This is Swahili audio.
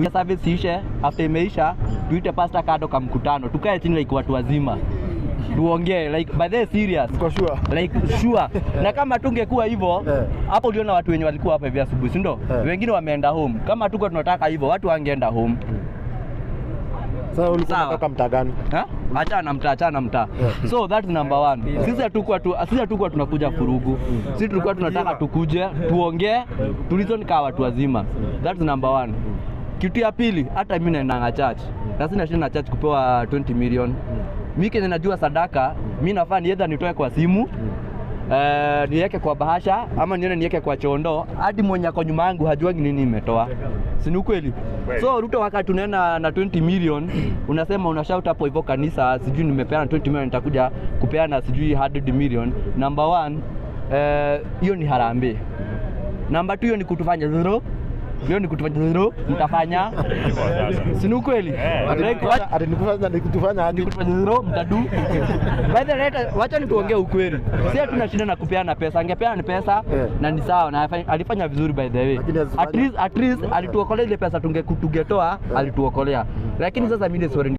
tuya service ishe, after imeisha tuite pastor kado kwa mkutano, tukae chini like watu wazima tuongee like by the serious kwa sure like sure na kama tungekuwa hivyo hapo uliona watu wenye walikuwa hapa hivi asubuhi, si ndio? Wengine wameenda home. Kama tuko tunataka hivyo watu wangeenda home. Sasa ulikuwa unataka mtaa gani? Achana na mtaa. So that is number one. Sisi hatukuwa tunakuja furugu. Sisi tulikuwa tunataka tukuje tuongee tulizoni kama watu wazima. That is number one. Kitu ya pili, hata mimi naenda church na sina shida na church kupewa 20 million. Mimi kenye najua sadaka, mimi nafaa either nitoe kwa simu, niweke kwa bahasha ama niweke kwa chondo, hadi mwenye ako nyuma yangu hajuagi nini nimetoa. Si ni kweli? So Ruto wakati tunaenda na 20 million, unasema unashout hapo hivyo kanisa, sijui nimepeana 20 million nitakuja kupeana sijui 100 million. Number one, hiyo ni harambee. Number two, hiyo ni kutufanya zero. Hiyo ni kutufanya zero, mtafanya. Si ni kweli? Nikutufanya zero, mtadu. By the way, wacha nituongee ukweli. Si hatuna shida na kupeana pesa. Angepeana ni pesa na ni sawa, na alifanya vizuri by the way. At least alituokolea ile pesa tungetoa, alituokolea. Lakini sasa mimi